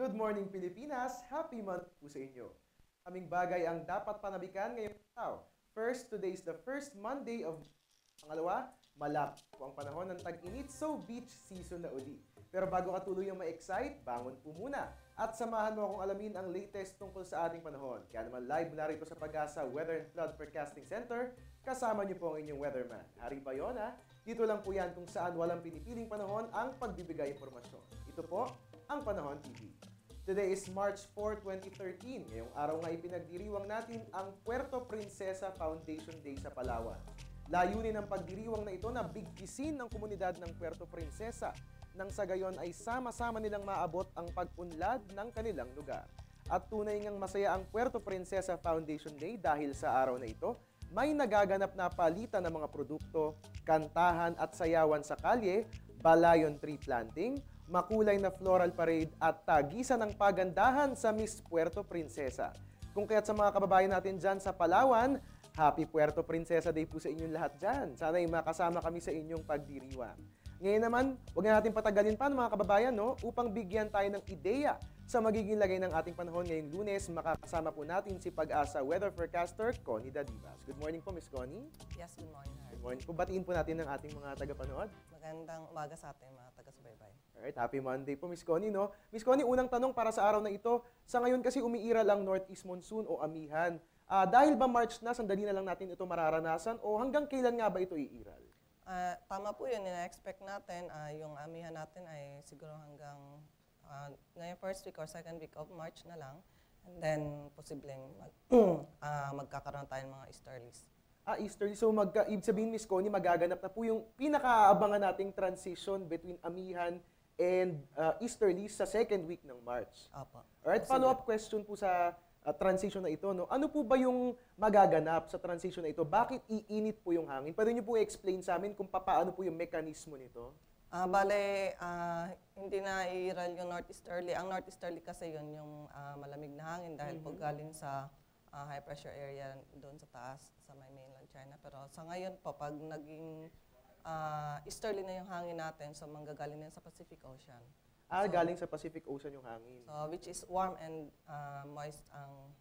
Good morning, Pilipinas! Happy month po sa inyo. Aming bagay ang dapat panabikan ngayong araw. First, today is the first Monday of pangalawa, malapit po ang panahon ng tag-init, so beach season na uli. Pero bago ka tuluyang ma-excite, bangon po muna at samahan mo akong alamin ang latest tungkol sa ating panahon. Kaya naman live mula rito sa Pag-asa Weather and Flood Forecasting Center, kasama niyo po ang inyong weatherman, Harry Bayona. Dito lang po yan kung saan walang pinipiling panahon ang pagbibigay impormasyon. Ito po ang Panahon TV. Today is March 4, 2013. Ngayong araw nga ipinagdiriwang natin ang Puerto Princesa Foundation Day sa Palawan. Layunin ng pagdiriwang na ito na bigkisin ng komunidad ng Puerto Princesa nang sa gayon ay sama-sama nilang maabot ang pag-unlad ng kanilang lugar. At tunay ngang masaya ang Puerto Princesa Foundation Day dahil sa araw na ito, may nagaganap na palitan ng mga produkto, kantahan at sayawan sa kalye, balayon tree planting, makulay na floral parade at tagisan ng pagandahan sa Miss Puerto Princesa. Kung kaya't sa mga kababayan natin dyan sa Palawan, Happy Puerto Princesa Day po sa inyong lahat dyan. Sana'y makasama kami sa inyong pagdiriwang. Ngayon naman, huwag na natin patagalin pa mga kababayan, no? Upang bigyan tayo ng ideya sa magiging lagay ng ating panahon ngayong Lunes, makakasama po natin si Pag-asa Weather Forecaster, Connie Dadivas. Good morning po, Miss Connie. Yes, good morning, Harry. Good morning po. Batiin po natin ng ating mga tagapanood. Magandang umaga sa ating mga taga-subaybay. Alright, happy Monday po, Miss Connie, no? Miss Connie, unang tanong para sa araw na ito. Sa ngayon kasi umiiral ang Northeast Monsoon o amihan. Dahil ba March na, sandali na lang natin ito mararanasan o hanggang kailan nga ba ito iiral? Tama po yun, ina-expect natin. Yung amihan natin ay siguro hanggang ngayong first week or second week of March na lang. And then, posibleng magkakaroon tayo ng mga easterlies. Easterly. So, ibig sabihin, Miss Connie, magaganap na po yung pinakaabangan nating transition between amihan and easterlies sa second week ng March. Opo. Alright, follow-up question po sa transition na ito, no? Ano po ba yung magaganap sa transition na ito? Bakit iinit po yung hangin? Pwede niyo po i-explain sa amin kung paano po yung mekanismo nito? Hindi na iiral yung northeasterly. Ang northeasterly kasi yun yung malamig na hangin dahil po galing sa high pressure area doon sa taas sa may mainland China. Pero sa ngayon po, pag naging easterly na yung hangin natin, so manggagaling na sa Pacific Ocean. Galing sa Pacific Ocean yung hangin. So, which is warm and moist ang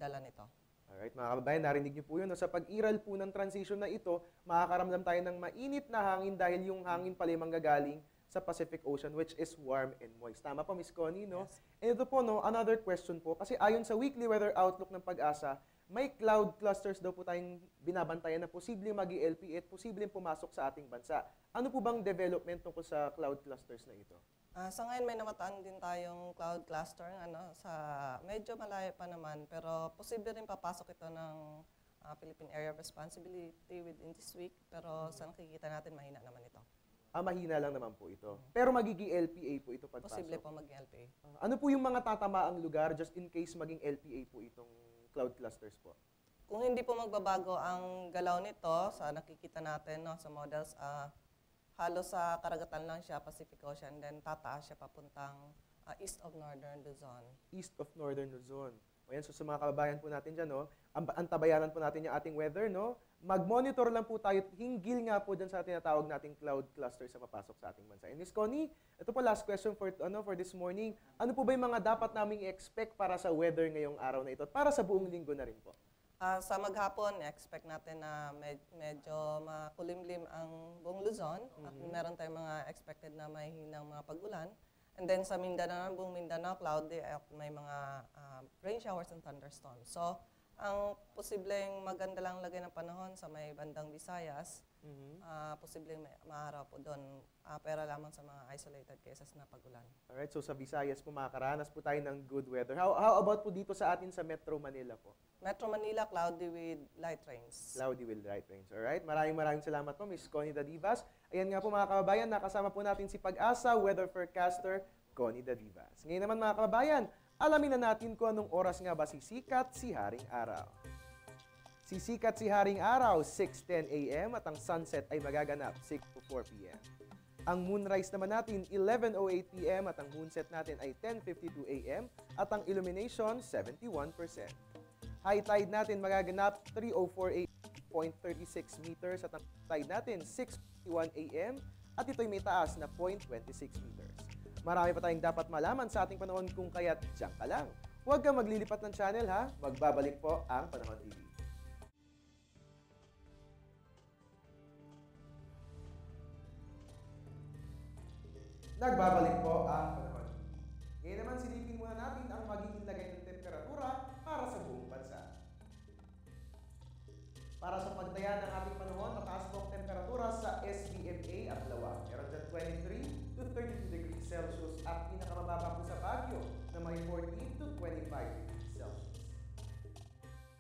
dala nito. Alright, mga kababayan, narinig niyo po yun. No? Sa pag-iral po ng transition na ito, makakaramdam tayo ng mainit na hangin dahil yung hangin pala manggagaling sa Pacific Ocean, which is warm and moist. Tama po, Miss Connie, no? Yes. And ito po, no, another question po. Kasi ayon sa weekly weather outlook ng Pag-asa, may cloud clusters daw po tayong binabantayan na posibleng mag-LP at posibleng pumasok sa ating bansa. Ano po bang development tungkol sa cloud clusters na ito? Sa ngayon may namataan din tayong cloud cluster sa medyo malayo pa naman, pero posible rin papasok ito ng Philippine Area of Responsibility within this week, pero sa nakikita natin mahina naman ito. Mahina lang naman po ito. Pero magiging LPA po ito pagpasok? Posible po maging LPA. Ano po yung mga tatamaang lugar just in case maging LPA po itong cloud clusters po? Kung hindi po magbabago ang galaw nito, sa nakikita natin sa models, halos sa karagatan lang siya, Pacific Ocean, then tataas siya papuntang east of northern Luzon. East of northern Luzon. O yan, so sa mga kababayan po natin dyan, no, antabayanan po natin yung ating weather, no? Mag-monitor lang po tayo, hinggil nga po dyan sa tinatawag nating cloud cluster sa papasok sa ating bansa. And Ms. Connie, ito po last question for this morning. Ano po ba yung mga dapat naming i-expect para sa weather ngayong araw na ito at para sa buong linggo na rin po? Sa maghapon, expect natin na medyo makulimlim ang buong Luzon at meron tayong mga expected na mahihinang mga pag-ulan. And then sa Mindanao, buong Mindanao, cloudy at may mga rain showers and thunderstorms. So, ang posibleng maganda lang lagay ng panahon sa may bandang Visayas, posibleng maaraw po doon, pero lamang sa mga isolated cases na pag-ulan. Alright, so sa Visayas po makakaranas po tayo ng good weather. How about po dito sa atin sa Metro Manila po? Metro Manila, cloudy with light rains. Cloudy with light rains. Alright, maraming salamat po, Miss Connie Dadivas. Ayan nga po mga kababayan, nakasama po natin si Pag-asa Weather Forecaster, Connie Dadivas. Ngayon naman mga kababayan, alamin na natin kung anong oras nga ba sisikat si Haring Araw. Sisikat si Haring Araw, 6:10 a.m. at ang sunset ay magaganap 6:04 p.m. Ang moonrise naman natin, 11:08 p.m. at ang moonset natin ay 10:52 a.m. at ang illumination, 71%. High tide natin magaganap 3:04 a.m. 0.36 meters at ang tide natin 6:51 a.m. at ito'y may taas na 0.26 meters. Marami pa tayong dapat malaman sa ating panahon kung kaya't diyan ka lang. Huwag kang maglilipat ng channel ha, magbabalik po ang Panahon TV. Nagbabalik po ang Panahon TV. Ngayon naman silipin muna natin ang magiging lagay ng temperatura para sa buong bansa. Para sa pagtaya ng ating panahon, mataas po ang temperatura sa SBMA at Lawa. Meron dyan 23 to 32 degrees Celsius at pinakamababa po sa Baguio na may 14 to 25 degrees Celsius.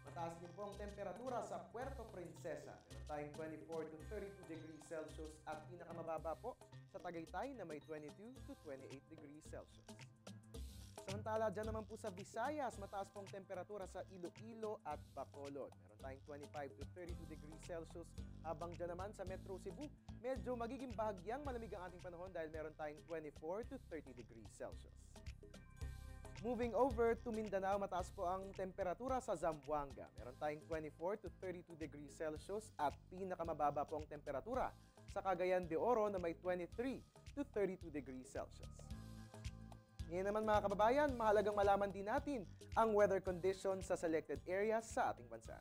Mataas din po ang temperatura sa Puerto Princesa. Meron tayong 24 to 32 degrees Celsius at pinakamababa po sa Tagaytay na may 22 to 28 degrees Celsius. Samantala, dyan naman po sa Visayas, mataas pong temperatura sa Iloilo at Bacolod. Meron tayong 25 to 32 degrees Celsius. Habang dyan naman sa Metro Cebu, medyo magiging bahagyang malamig ang ating panahon dahil meron tayong 24 to 30 degrees Celsius. Moving over to Mindanao, mataas po ang temperatura sa Zamboanga. Meron tayong 24 to 32 degrees Celsius at pinakamababa po ang temperatura sa Cagayan de Oro na may 23 to 32 degrees Celsius. Ngayon naman mga kababayan, mahalagang malaman din natin ang weather conditions sa selected areas sa ating bansa.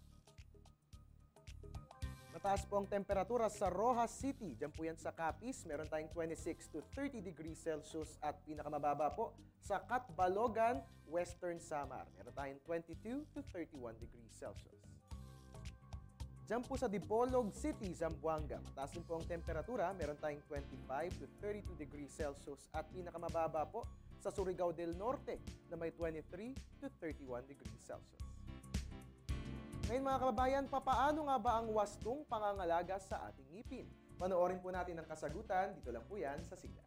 Mataas po ang temperatura sa Rojas City. Diyan po yan sa Capiz. Meron tayong 26 to 30 degrees Celsius at pinakamababa po sa Catbalogan, Western Samar. Meron tayong 22 to 31 degrees Celsius. Diyan po sa Dipolog City, Zamboanga. Mataas din po ang temperatura. Meron tayong 25 to 32 degrees Celsius at pinakamababa po sa Surigao del Norte na may 23 to 31 degrees Celsius. Ngayon mga kababayan, papaano nga ba ang wastong pangangalaga sa ating ngipin? Panoorin po natin ang kasagutan, dito lang po yan sa Sigla.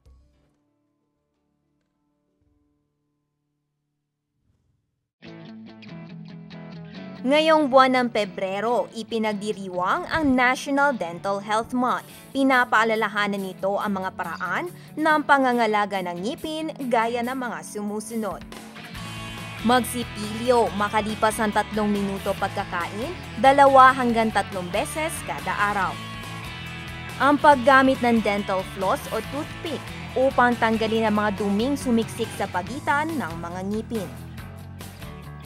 Ngayong buwan ng Pebrero, ipinagdiriwang ang National Dental Health Month. Pinapaalalahanan nito ang mga paraan ng pangangalaga ng ngipin gaya ng mga sumusunod. Magsipilyo makalipas ang 3 minuto pagkakain, 2 hanggang 3 beses kada araw. Ang paggamit ng dental floss o toothpick upang tanggalin ang mga duming sumiksik sa pagitan ng mga ngipin.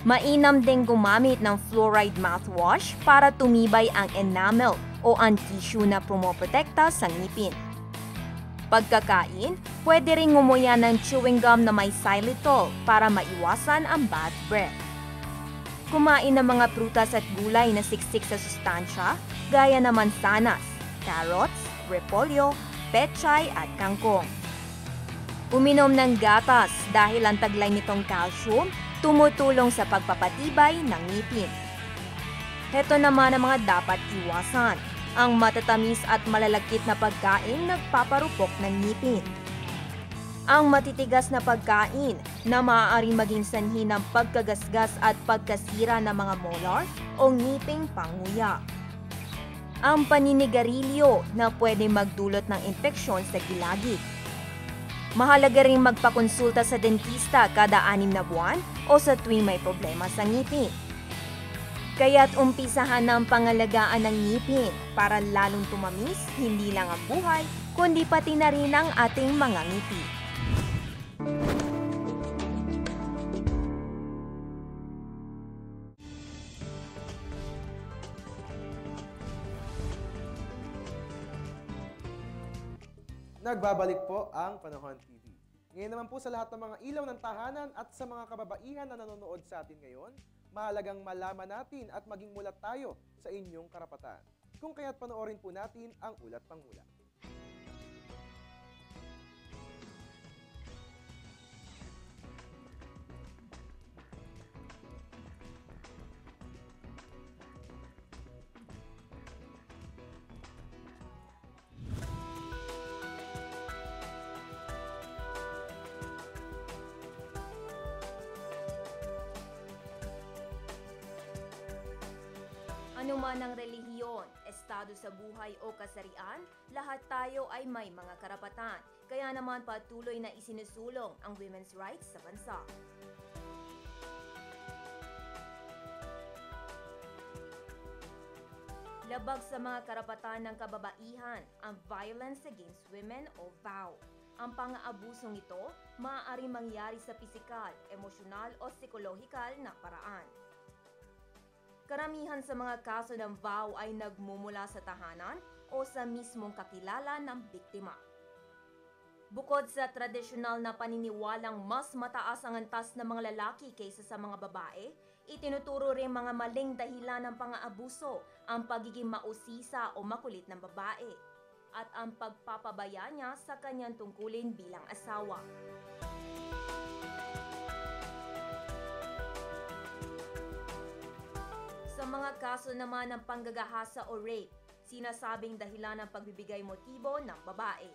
Mainam ding gumamit ng fluoride mouthwash para tumibay ang enamel o ang tissue na pumoprotekta sa ngipin. Pagkakain, pwede ring ngumuya ng chewing gum na may xylitol para maiwasan ang bad breath. Kumain ng mga prutas at gulay na siksik sa sustansya gaya ng mansanas, carrots, repolyo, pechay at kangkong. Uminom ng gatas dahil ang taglay nitong calcium tumutulong sa pagpapatibay ng ngipin. Heto naman ang mga dapat iwasan. Ang matatamis at malalagkit na pagkain nagpaparupok ng ngipin. Ang matitigas na pagkain na maaaring maging sanhi ng pagkagasgas at pagkasira ng mga molar o ngiping panguya. Ang paninigarilyo na pwede magdulot ng infeksyon sa gilagid. Mahalaga ring magpakonsulta sa dentista kada 6 na buwan o sa tuwing may problema sa ngipin. Kaya't umpisahan ng pangalagaan ng ngipin para lalong tumamis hindi lang ang buhay, kundi pati na rin ang ating mga ngipin. Nagbabalik po ang Panahon TV. Ngayon naman po sa lahat ng mga ilaw ng tahanan at sa mga kababaihan na nanonood sa atin ngayon, mahalagang malaman natin at maging mulat tayo sa inyong karapatan. Kung kaya't panoorin po natin ang Ulat Pangulat. Ano man ang relihiyon, estado sa buhay o kasarian, lahat tayo ay may mga karapatan. Kaya naman patuloy na isinusulong ang women's rights sa bansa. Labag sa mga karapatan ng kababaihan ang Violence Against Women o VAW. Ang pang-aabusong ito maaari mangyari sa pisikal, emosyonal o psikolohikal na paraan. Karamihan sa mga kaso ng vow ay nagmumula sa tahanan o sa mismong kakilala ng biktima. Bukod sa tradisyonal na paniniwalang mas mataas ang antas ng mga lalaki kaysa sa mga babae, itinuturo rin mga maling dahilan ng pang-aabuso ang pagiging mausisa o makulit ng babae at ang pagpapabaya niya sa kanyang tungkulin bilang asawa. Sa mga kaso naman ng panggagahasa o rape, sinasabing dahilan ng pagbibigay motibo ng babae.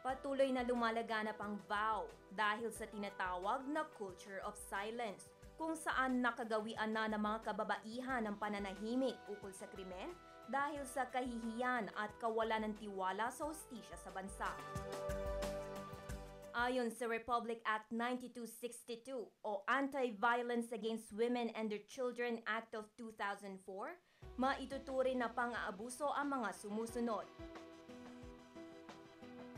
Patuloy na lumalaganap ang vow dahil sa tinatawag na culture of silence, kung saan nakagawian na ng mga kababaihan ang pananahimik ukol sa krimen dahil sa kahihiyan at kawalan ng tiwala sa hustisya sa bansa. Ayon sa Republic Act 9262 o Anti-Violence Against Women and Their Children Act of 2004, maituturing na pang-aabuso ang mga sumusunod.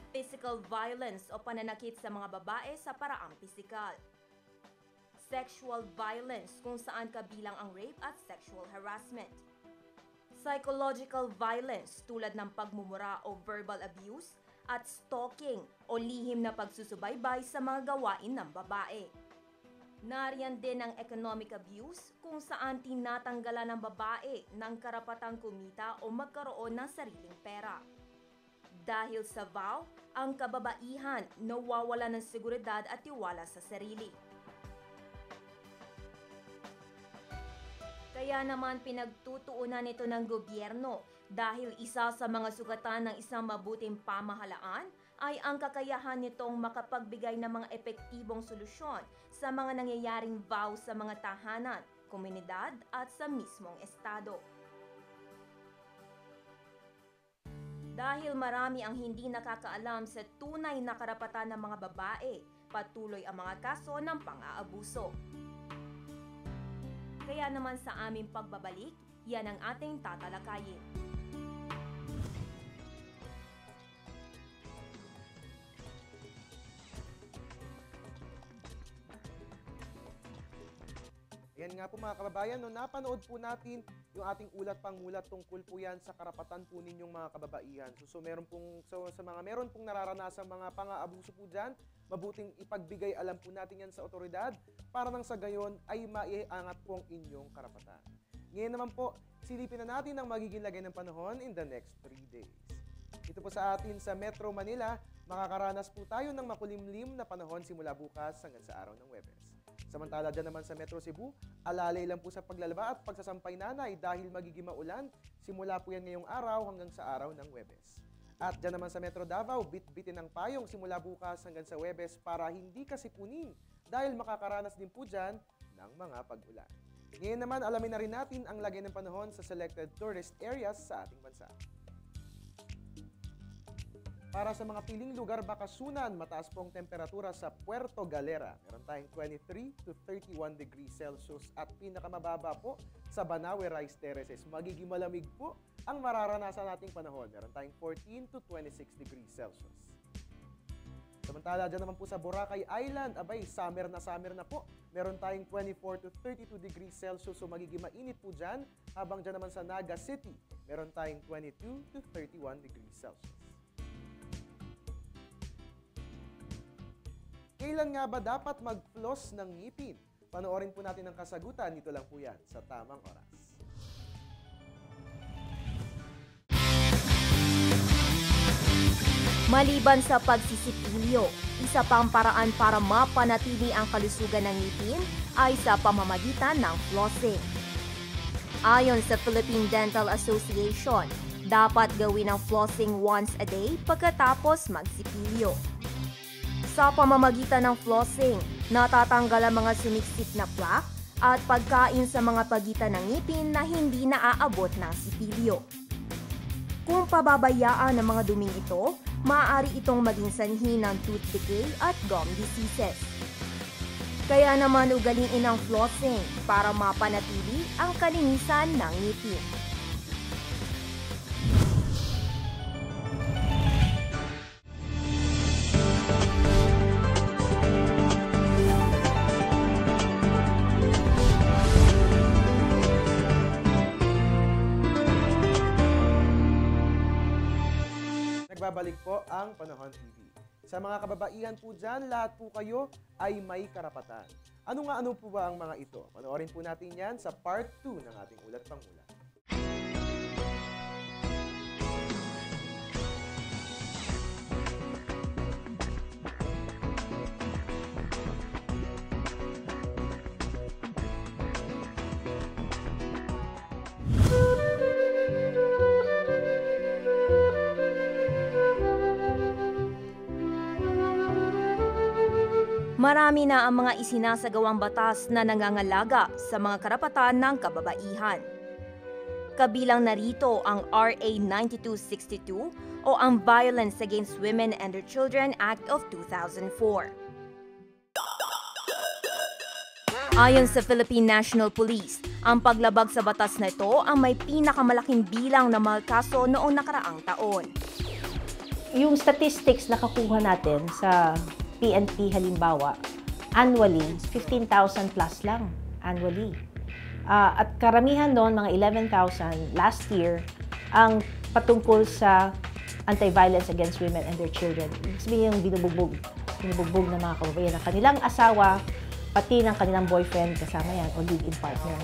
Physical violence o pananakit sa mga babae sa paraang pisikal. Sexual violence kung saan kabilang ang rape at sexual harassment. Psychological violence tulad ng pagmumura o verbal abuse at stalking o lihim na pagsusubaybay sa mga gawain ng babae. Nariyan din ang economic abuse kung saan tinatanggalan ng babae ng karapatang kumita o magkaroon ng sariling pera. Dahil sa vow, ang kababaihan nawawala ng seguridad at tiwala sa sarili. Kaya naman pinagtutuunan ito ng gobyerno dahil isa sa mga sukatan ng isang mabuting pamahalaan ay ang kakayahan nitong makapagbigay ng mga epektibong solusyon sa mga nangyayaring vow sa mga tahanan, komunidad at sa mismong estado. Dahil marami ang hindi nakakaalam sa tunay na karapatan ng mga babae, patuloy ang mga kaso ng pang-aabuso. Kaya naman sa aming pagbabalik, yan ang ating tatalakayin. Ayan nga po mga kababayan, no, napanood po natin yung ating ulat-pangulat tungkol po yan sa karapatan po ninyong mga kababaihan. So sa mga meron pong nararanasan mga pang-aabuso po dyan, mabuting ipagbigay alam po natin yan sa otoridad para nang sa gayon ay maiangat po ang inyong karapatan. Ngayon naman po, silipin na natin ang magiging lagay ng panahon in the next 3 days. Ito po sa atin sa Metro Manila, makakaranas po tayo ng makulimlim na panahon simula bukas hanggang sa araw ng Huwebes. Samantala dyan naman sa Metro Cebu, alalay lang po sa paglalaba at pagsasampay nanay dahil magiging maulan simula po yan ngayong araw hanggang sa araw ng Huwebes. At dyan naman sa Metro Davao, bit-bitin ng payong simula bukas hanggang sa Huwebes para hindi kasipunin dahil makakaranas din po dyan ng mga pag-ulan. Ngayon naman, alamin na rin natin ang lagay ng panahon sa selected tourist areas sa ating bansa. Para sa mga piling lugar bakasunan, mataas pong temperatura sa Puerto Galera. Meron tayong 23 to 31 degrees Celsius at pinakamababa po sa Banawe Rice Terraces. Magiging malamig po ang mararanasan nating panahon. Meron tayong 14 to 26 degrees Celsius. Samantala, dyan naman po sa Boracay Island, abay, summer na po. Meron tayong 24 to 32 degrees Celsius, so magiging mainit po dyan. Habang dyan naman sa Naga City, meron tayong 22 to 31 degrees Celsius. Kailan nga ba dapat mag-floss ng ngipin? Panoorin po natin ang kasagutan. Dito lang po yan sa tamang oras. Maliban sa pagsisipilyo, isa pang paraan para mapanatili ang kalusugan ng ngipin ay sa pamamagitan ng flossing. Ayon sa Philippine Dental Association, dapat gawin ang flossing once a day pagkatapos magsipilyo. Sa pamamagitan ng flossing, natatanggal ang mga sumiksik na plaque at pagkain sa mga pagitan ng ngipin na hindi naaabot ng sipilyo. Kung pababayaan ng mga duming ito, maaari itong maging sanhi ng tooth decay at gum diseases. Kaya naman ugaliin ang flossing para mapanatili ang kalinisan ng ngipin. nagbabalik po ang Panahon TV. Sa mga kababaihan po dyan, lahat po kayo ay may karapatan. Ano po ba ang mga ito? Panoorin po natin yan sa part 2 ng ating Ulat Pang Ulat. Marami na ang mga isinasagawang batas na nangangalaga sa mga karapatan ng kababaihan. Kabilang narito ang RA 9262 o ang Violence Against Women and Their Children Act of 2004. Ayon sa Philippine National Police, ang paglabag sa batas na ito ang may pinakamalaking bilang ng mga kaso noong nakaraang taon. Yung statistics na kakuha natin sa PNP halimbawa, annually, 15,000 plus lang annually. At karamihan doon, mga 11,000 last year, ang patungkol sa anti-violence against women and their children. Ibig sabihin yung binubugbog ng mga kababayan ng kanilang asawa, pati ng kanilang boyfriend kasama yan o live-in partner.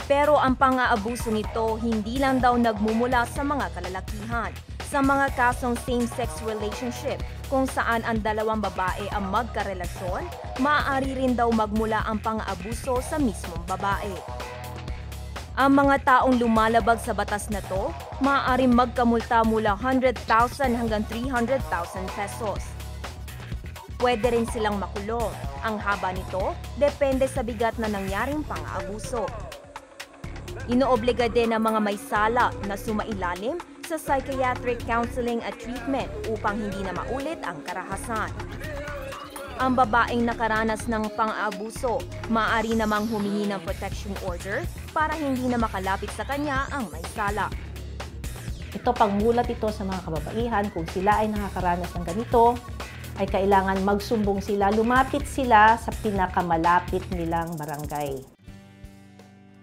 Pero ang pang-aabuso nito hindi lang daw nagmumula sa mga kalalakihan. Sa mga kasong same-sex relationship, kung saan ang dalawang babae ang magkarelasyon, maaari rin daw magmula ang pang-aabuso sa mismong babae. Ang mga taong lumalabag sa batas na to, maaaring magkamulta mula 100,000 hanggang 300,000 pesos. Pwede rin silang makulong. Ang haba nito, depende sa bigat na nangyaring pang-aabuso. Inoobliga din ang mga may sala na sumailalim sa psychiatric counseling at treatment upang hindi na maulit ang karahasan. Ang babaeng nakaranas ng pang-aabuso, maaari namang humingi ng protection order para hindi na makalapit sa kanya ang may sala. Ito, pagmulat ito sa mga kababaihan, kung sila ay nakakaranas ng ganito, ay kailangan magsumbong sila, lumapit sila sa pinakamalapit nilang barangay.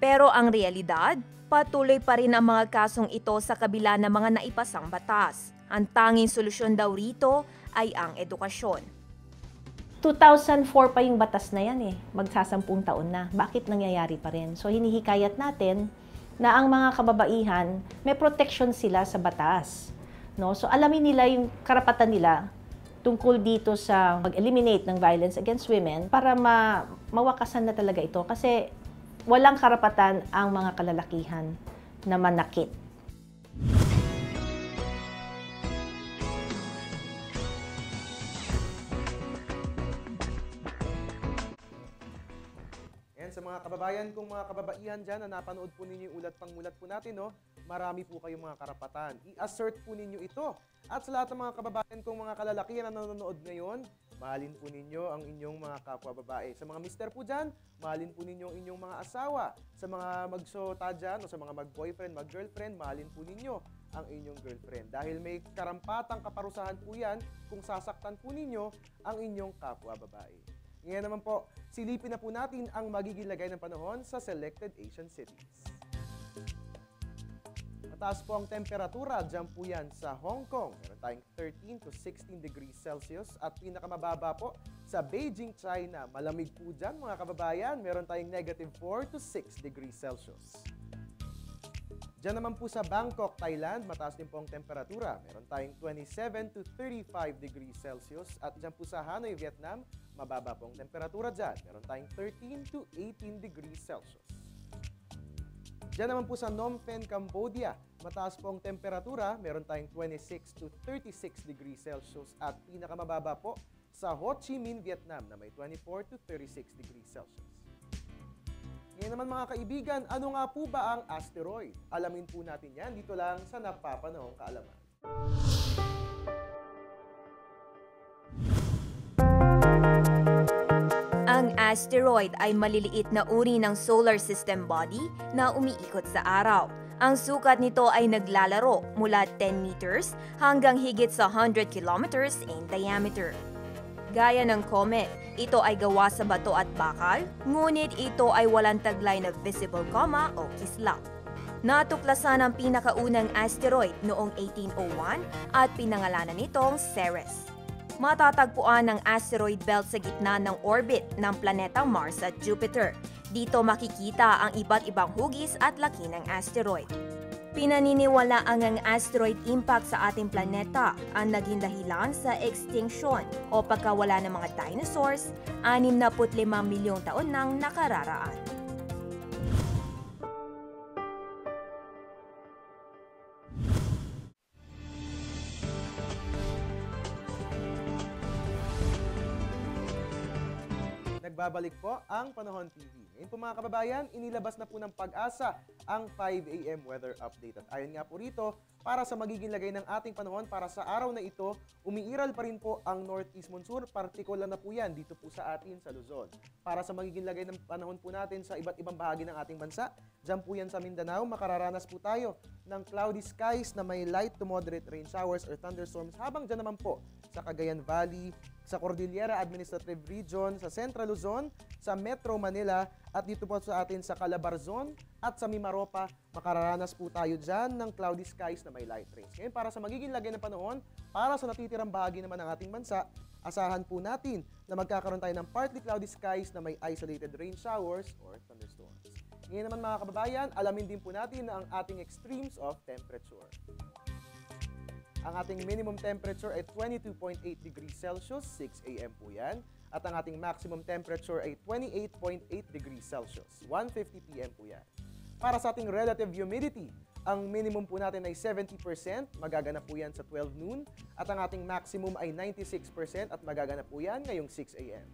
Pero ang realidad, patuloy pa rin ang mga kasong ito sa kabila ng mga naipasang batas. Ang tanging solusyon daw rito ay ang edukasyon. 2004 pa yung batas na yan magsasampung taon na. Bakit nangyayari pa rin? So hinihikayat natin na ang mga kababaihan, may protection sila sa batas. No? So alamin nila yung karapatan nila tungkol dito sa mag-eliminate ng violence against women para mawakasan na talaga ito. Kasi walang karapatan ang mga kalalakihan na manakit. Yan, sa mga kababayan kong mga kababaihan dyan na napanood po ninyo yung Ulat Pang Ulat po natin, marami po kayong mga karapatan. I-assert po ninyo ito. At sa lahat ng mga kababayan kong mga kalalakihan na nanonood ngayon, mahalin po ninyo ang inyong mga kapwa babae. Sa mga mister po dyan, mahalin po ninyo ang inyong mga asawa. Sa mga magsota dyan o sa mga mag-boyfriend, mag-girlfriend, mahalin po ninyo ang inyong girlfriend. Dahil may karampatang kaparusahan po yan kung sasaktan po ninyo ang inyong kapwa babae. Ngayon naman po, silipin na po natin ang magiging lagay ng panahon sa selected Asian cities. Mataas po ang temperatura, dyan po yan sa Hong Kong. Meron tayong 13 to 16 degrees Celsius at pinakamababa po sa Beijing, China. Malamig po dyan mga kababayan, meron tayong negative 4 to 6 degrees Celsius. Dyan naman po sa Bangkok, Thailand, mataas din po ang temperatura. Meron tayong 27 to 35 degrees Celsius at dyan po sa Hanoi, Vietnam, mababa po ang temperatura dyan. Meron tayong 13 to 18 degrees Celsius. Diyan naman po sa Phnom Penh, Cambodia, mataas po ang temperatura, meron tayong 26 to 36 degrees Celsius at pinakamababa po sa Ho Chi Minh, Vietnam na may 24 to 36 degrees Celsius. Ngayon naman mga kaibigan, ano nga po ba ang asteroid? Alamin po natin yan dito lang sa Napapanahong Kaalaman. Ang asteroid ay maliliit na uri ng solar system body na umiikot sa araw. Ang sukat nito ay naglalaro mula 10 meters hanggang higit sa 100 kilometers in diameter. Gaya ng comet, ito ay gawa sa bato at bakal, ngunit ito ay walang taglay na visible coma o kislap. Natuklasan ang pinakaunang asteroid noong 1801 at pinangalanan nitong Ceres. Matatagpuan ang asteroid belt sa gitna ng orbit ng planetang Mars at Jupiter. Dito makikita ang iba't ibang hugis at laki ng asteroid. Pinaniniwalaang ang asteroid impact sa ating planeta ang naging dahilan sa extinction o pagkawala ng mga dinosaurs 65 milyong taon nang nakararaan. Nagbabalik po ang Panahon TV. Ngayon po mga kababayan, inilabas na po ng Pag-asa ang 5 AM weather update. At ayon nga po rito, para sa magiging lagay ng ating panahon para sa araw na ito, umiiral pa rin po ang northeast monsoon, partikular na po yan dito po sa atin sa Luzon. Para sa magiging lagay ng panahon po natin sa iba't ibang bahagi ng ating bansa, dyan po yan sa Mindanao, makararanas po tayo ng cloudy skies na may light to moderate rain showers or thunderstorms, habang dyan naman po sa Cagayan Valley, sa Cordillera Administrative Region, sa Central Luzon, sa Metro Manila, at dito po sa atin sa Calabarzon at sa Mimaropa, makararanas po tayo dyan ng cloudy skies na may light rains. Ngayon, para sa magiging lagay ng panahon, para sa natitirang bahagi naman ng ating bansa, asahan po natin na magkakaroon tayo ng partly cloudy skies na may isolated rain showers or thunderstorms. Ngayon naman mga kababayan, alamin din po natin na ang ating extremes of temperature. Ang ating minimum temperature ay 22.8 degrees Celsius, 6 AM po yan. At ang ating maximum temperature ay 28.8 degrees Celsius, 1:50 PM po yan. Para sa ating relative humidity, ang minimum po natin ay 70%, magaganap po yan sa 12 noon. At ang ating maximum ay 96% at magaganap po yan ngayong 6 AM.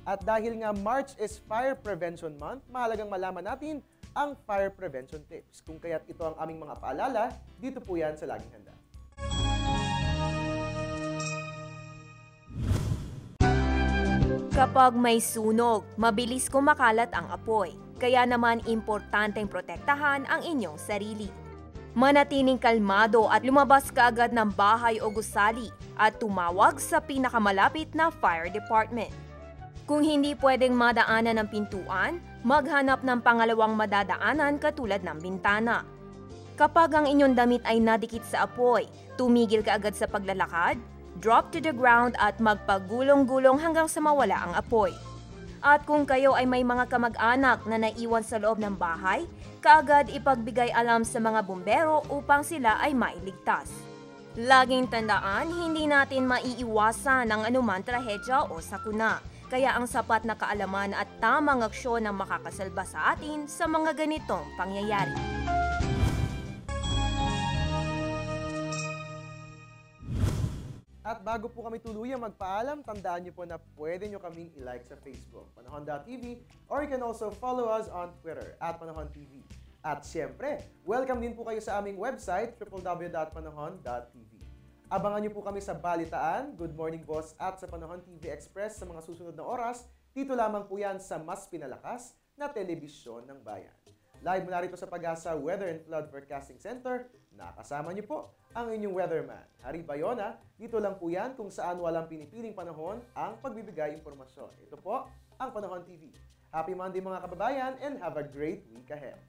At dahil nga March is Fire Prevention Month, mahalagang malaman natin ang fire prevention tips. Kung kaya't ito ang aming mga paalala, dito po yan sa Laging Handa. Kapag may sunog, mabilis kumakalat ang apoy. Kaya naman importanteng protektahan ang inyong sarili. Manatiling kalmado at lumabas kaagad ng bahay o gusali at tumawag sa pinakamalapit na fire department. Kung hindi pwedeng madaanan ng pintuan, maghanap ng pangalawang madadaanan katulad ng bintana. Kapag ang inyong damit ay nadikit sa apoy, tumigil ka agad sa paglalakad, drop to the ground at magpagulong-gulong hanggang sa mawala ang apoy. At kung kayo ay may mga kamag-anak na naiwan sa loob ng bahay, kaagad ipagbigay alam sa mga bumbero upang sila ay mailigtas. Laging tandaan, hindi natin maiiwasan ang anumang trahedya o sakuna. Kaya ang sapat na kaalaman at tamang aksyon ang makakasalba sa atin sa mga ganitong pangyayari. At bago po kami tuluyang magpaalam, tandaan niyo po na pwede niyo kaming i-like sa Facebook, Panahon.tv, or you can also follow us on Twitter, @PanahonTV. At siyempre, welcome din po kayo sa aming website, www.panahon.tv. Abangan niyo po kami sa Balitaan, Good Morning Boss, at sa Panahon TV Express sa mga susunod na oras. Dito lamang po yan sa mas pinalakas na telebisyon ng bayan. Live mula rito sa Pag-asa Weather and Flood Forecasting Center, nakasama niyo po ang inyong weatherman, Harry Bayona. Dito lang po yan kung saan walang pinipiling panahon ang pagbibigay impormasyon. Ito po ang Panahon TV. Happy Monday mga kababayan and have a great week ahead.